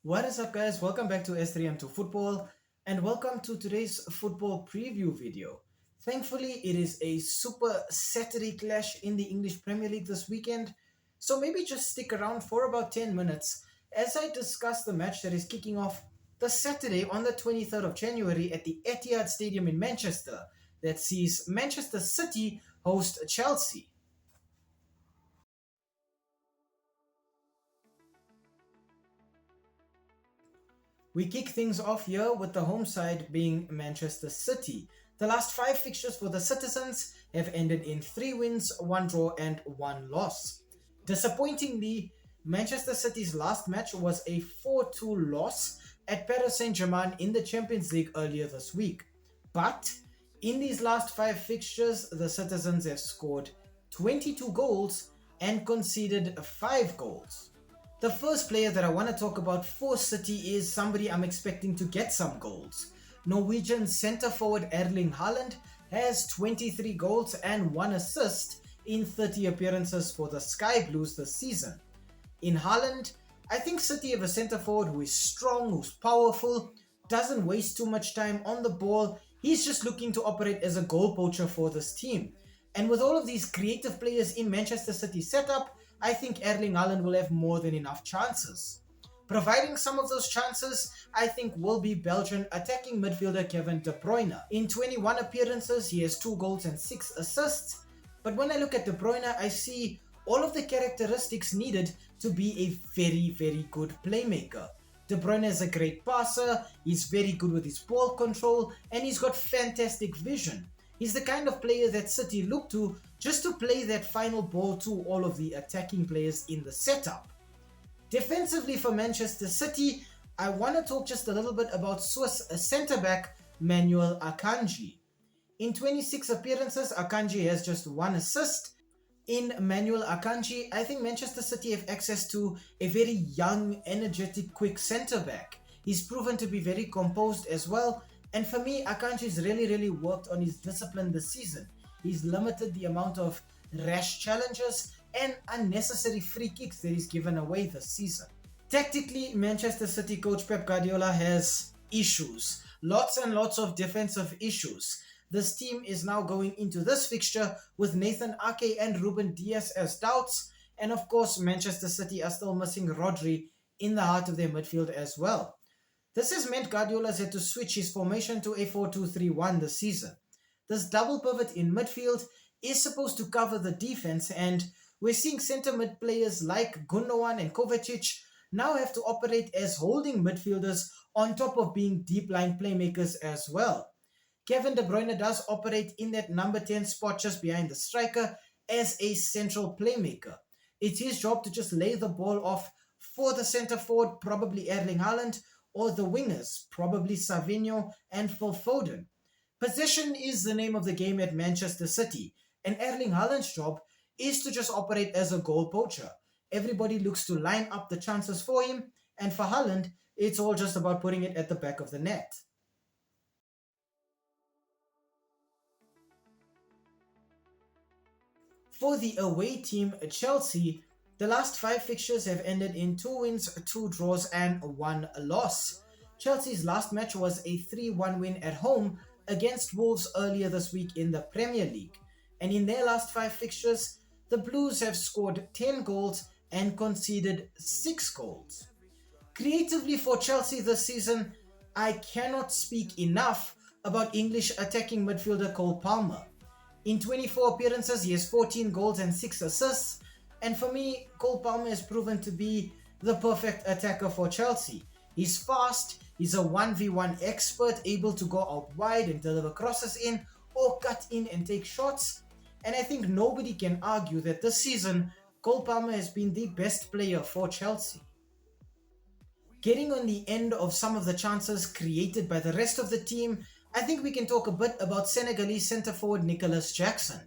What is up, guys? Welcome back to S3M2 Football and welcome to today's football preview video. Thankfully, it is a super Saturday clash in the English Premier League this weekend, so maybe just stick around for about 10 minutes as I discuss the match that is kicking off the Saturday on the 23rd of January at the Etihad Stadium in Manchester that sees Manchester City host Chelsea. We kick things off here with the home side being Manchester City. The last 5 fixtures for the Citizens have ended in 3 wins, 1 draw and 1 loss. Disappointingly, Manchester City's last match was a 4-2 loss at Paris Saint-Germain in the Champions League earlier this week. But in these last 5 fixtures, the Citizens have scored 22 goals and conceded 5 goals. The first player that I want to talk about for City is somebody I'm expecting to get some goals. Norwegian centre-forward Erling Haaland has 23 goals and 1 assist in 30 appearances for the Sky Blues this season. In Haaland, I think City have a centre-forward who is strong, who's powerful, doesn't waste too much time on the ball. He's just looking to operate as a goal poacher for this team. And with all of these creative players in Manchester City's setup, I think Erling Haaland will have more than enough chances. Providing some of those chances, I think will be Belgian attacking midfielder Kevin De Bruyne. In 21 appearances, he has 2 goals and 6 assists. But when I look at De Bruyne, I see all of the characteristics needed to be a very good playmaker. De Bruyne is a great passer, he's very good with his ball control, and he's got fantastic vision. He's the kind of player that City look to just to play that final ball to all of the attacking players in the setup. Defensively for Manchester City, I want to talk just a little bit about Swiss centre-back Manuel Akanji. In 26 appearances, Akanji has just 1 assist. In Manuel Akanji, I think Manchester City have access to a very young, energetic, quick centre-back. He's proven to be very composed as well. And for me, Akanji's really worked on his discipline this season. He's limited the amount of rash challenges and unnecessary free kicks that he's given away this season. Tactically, Manchester City coach Pep Guardiola has issues. Lots and lots of defensive issues. This team is now going into this fixture with Nathan Ake and Ruben Dias as doubts. And of course, Manchester City are still missing Rodri in the heart of their midfield as well. This has meant Guardiola has had to switch his formation to a 4-2-3-1 this season. This double pivot in midfield is supposed to cover the defense, and we're seeing centre mid players like Gundogan and Kovacic now have to operate as holding midfielders on top of being deep line playmakers as well. Kevin De Bruyne does operate in that number 10 spot just behind the striker as a central playmaker. It's his job to just lay the ball off for the centre forward, probably Erling Haaland, or the wingers, probably Savinho and Phil Foden. Possession is the name of the game at Manchester City, and Erling Haaland's job is to just operate as a goal poacher. Everybody looks to line up the chances for him, and for Haaland, it's all just about putting it at the back of the net. For the away team, Chelsea, the last 5 fixtures have ended in 2 wins, 2 draws and 1 loss. Chelsea's last match was a 3-1 win at home against Wolves earlier this week in the Premier League. And in their last 5 fixtures, the Blues have scored 10 goals and conceded 6 goals. Creatively for Chelsea this season, I cannot speak enough about English attacking midfielder Cole Palmer. In 24 appearances, he has 14 goals and 6 assists. And for me, Cole Palmer has proven to be the perfect attacker for Chelsea. He's fast, he's a 1v1 expert, able to go out wide and deliver crosses in or cut in and take shots. And I think nobody can argue that this season, Cole Palmer has been the best player for Chelsea. Getting on the end of some of the chances created by the rest of the team, I think we can talk a bit about Senegalese centre-forward Nicolas Jackson.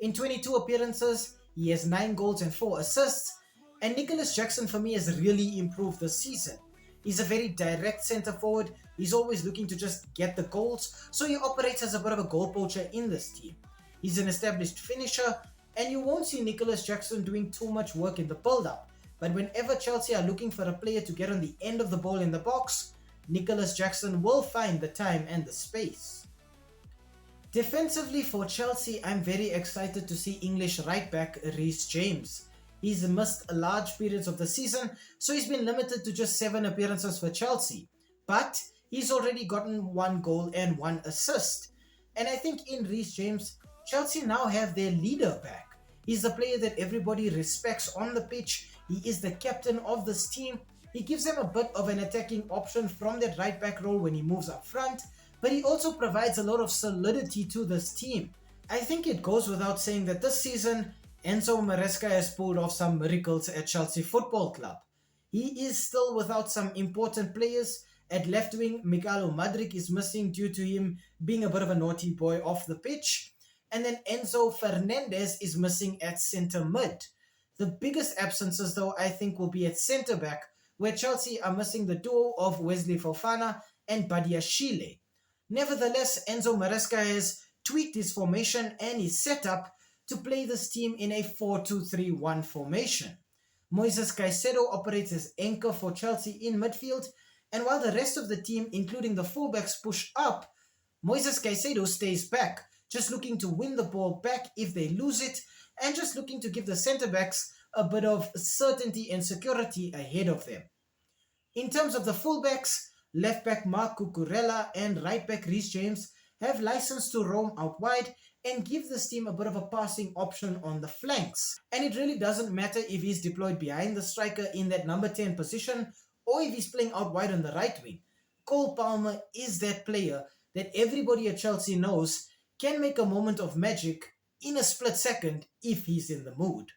In 22 appearances, he has 9 goals and 4 assists, and Nicolas Jackson for me has really improved this season. He's a very direct centre-forward, he's always looking to just get the goals, so he operates as a bit of a goal poacher in this team. He's an established finisher, and you won't see Nicolas Jackson doing too much work in the build-up. But whenever Chelsea are looking for a player to get on the end of the ball in the box, Nicholas Jackson will find the time and the space. Defensively for Chelsea, I'm very excited to see English right back Reece James. He's missed large periods of the season, so he's been limited to just 7 appearances for Chelsea. But he's already gotten 1 goal and 1 assist. And I think in Reece James, Chelsea now have their leader back. He's the player that everybody respects on the pitch. He is the captain of this team. He gives them a bit of an attacking option from that right back role when he moves up front, but he also provides a lot of solidity to this team. I think it goes without saying that this season, Enzo Maresca has pulled off some miracles at Chelsea Football Club. He is still without some important players. At left wing, Mikhailo Mudryk is missing due to him being a bit of a naughty boy off the pitch. And then Enzo Fernandez is missing at centre mid. The biggest absences though I think will be at centre back, where Chelsea are missing the duo of Wesley Fofana and Badiashile. Nevertheless, Enzo Maresca has tweaked his formation and his setup to play this team in a 4-2-3-1 formation. Moises Caicedo operates as anchor for Chelsea in midfield, and while the rest of the team, including the fullbacks, push up, Moises Caicedo stays back, just looking to win the ball back if they lose it, and just looking to give the centre-backs a bit of certainty and security ahead of them. In terms of the fullbacks, left-back Marc Cucurella and right-back Reece James have license to roam out wide and give this team a bit of a passing option on the flanks. And it really doesn't matter if he's deployed behind the striker in that number 10 position or if he's playing out wide on the right wing. Cole Palmer is that player that everybody at Chelsea knows can make a moment of magic in a split second if he's in the mood.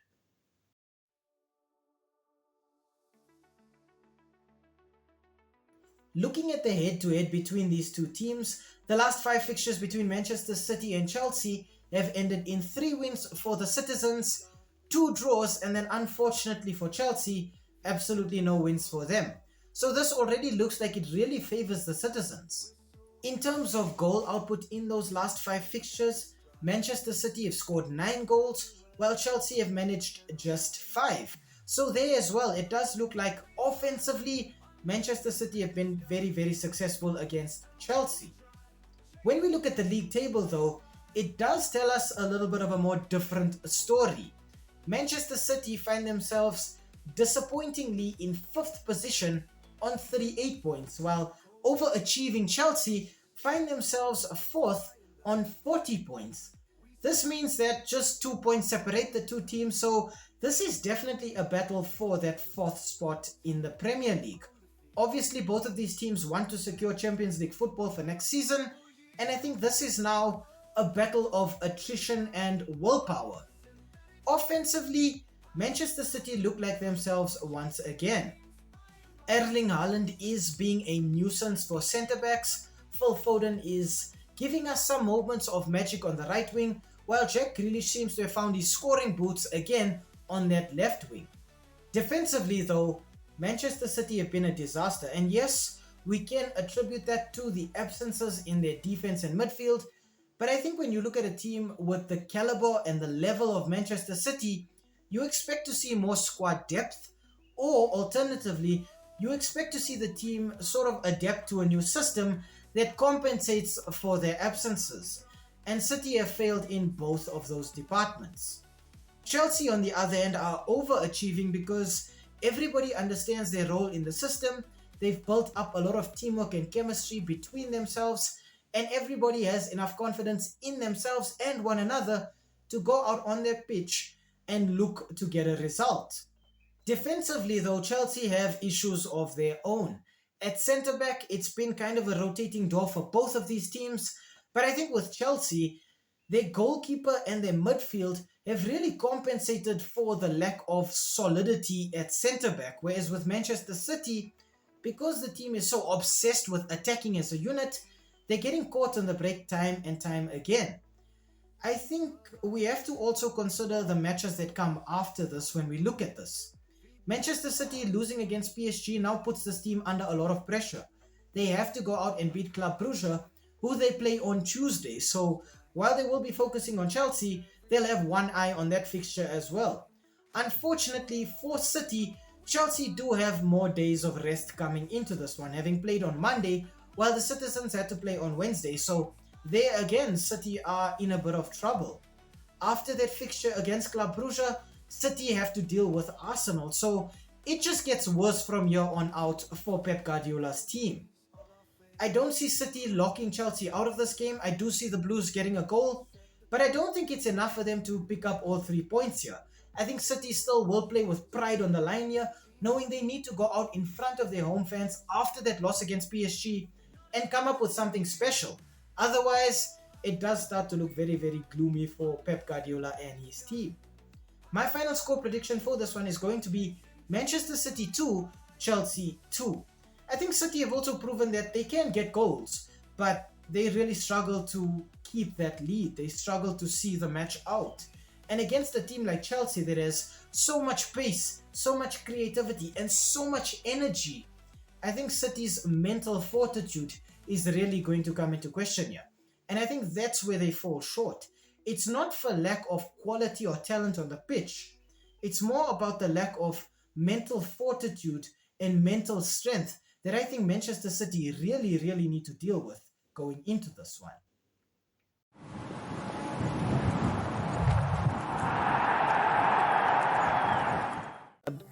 Looking at the head-to-head between these two teams, the last 5 fixtures between Manchester City and Chelsea have ended in 3 wins for the Citizens, 2 draws, and then unfortunately for Chelsea, absolutely no wins for them. So this already looks like it really favors the Citizens. In terms of goal output in those last 5 fixtures, Manchester City have scored 9 goals, while Chelsea have managed just 5. So there as well, it does look like offensively, Manchester City have been very, very successful against Chelsea. When we look at the league table though, it does tell us a little bit of a more different story. Manchester City find themselves disappointingly in 5th position on 38 points, while overachieving Chelsea find themselves 4th on 40 points. This means that just 2 points separate the two teams, so this is definitely a battle for that 4th spot in the Premier League. Obviously, both of these teams want to secure Champions League football for next season, and I think this is now a battle of attrition and willpower. Offensively, Manchester City look like themselves once again. Erling Haaland is being a nuisance for centre-backs. Phil Foden is giving us some moments of magic on the right wing, while Jack Grealish seems to have found his scoring boots again on that left wing. Defensively though, Manchester City have been a disaster, and yes, we can attribute that to the absences in their defense and midfield, but I think when you look at a team with the caliber and the level of Manchester City, you expect to see more squad depth, or alternatively, you expect to see the team sort of adapt to a new system that compensates for their absences, and City have failed in both of those departments. Chelsea on the other end are overachieving because everybody understands their role in the system. They've built up a lot of teamwork and chemistry between themselves, and everybody has enough confidence in themselves and one another to go out on their pitch and look to get a result. Defensively though, Chelsea have issues of their own. At centre-back, it's been kind of a rotating door for both of these teams, but I think with Chelsea, their goalkeeper and their midfield have really compensated for the lack of solidity at centre-back, whereas with Manchester City, because the team is so obsessed with attacking as a unit, they're getting caught on the break time and time again. I think we have to also consider the matches that come after this when we look at this. Manchester City losing against PSG now puts this team under a lot of pressure. They have to go out and beat Club Brugge, who they play on Tuesday, so while they will be focusing on Chelsea, they'll have one eye on that fixture as well. Unfortunately for City, Chelsea do have more days of rest coming into this one, having played on Monday, while the Citizens had to play on Wednesday. So there again, City are in a bit of trouble. After that fixture against Club Brugge, City have to deal with Arsenal. So it just gets worse from here on out for Pep Guardiola's team. I don't see City locking Chelsea out of this game. I do see the Blues getting a goal, but I don't think it's enough for them to pick up all 3 points here. I think City still will play with pride on the line here, knowing they need to go out in front of their home fans after that loss against PSG and come up with something special. Otherwise, it does start to look very, very gloomy for Pep Guardiola and his team. My final score prediction for this one is going to be Manchester City 2, Chelsea 2. I think City have also proven that they can get goals, but they really struggle to keep that lead. They struggle to see the match out. And against a team like Chelsea that has so much pace, so much creativity, and so much energy, I think City's mental fortitude is really going to come into question here. And I think that's where they fall short. It's not for lack of quality or talent on the pitch, it's more about the lack of mental fortitude and mental strength that I think Manchester City really, really need to deal with going into this one.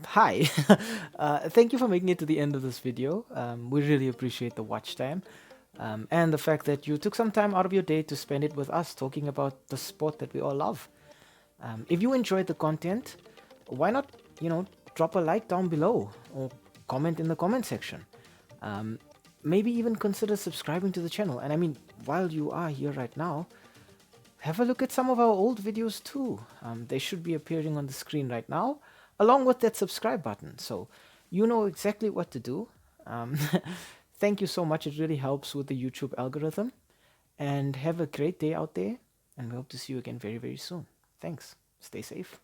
Hi, thank you for making it to the end of this video. We really appreciate the watch time and the fact that you took some time out of your day to spend it with us talking about the sport that we all love. If you enjoyed the content, why not, drop a like down below or comment in the comment section. Maybe even consider subscribing to the channel. And I mean, while you are here right now, have a look at some of our old videos too. They should be appearing on the screen right now, along with that subscribe button. So you know exactly what to do. Thank you so much. It really helps with the YouTube algorithm. And have a great day out there. And we hope to see you again very, very soon. Thanks. Stay safe.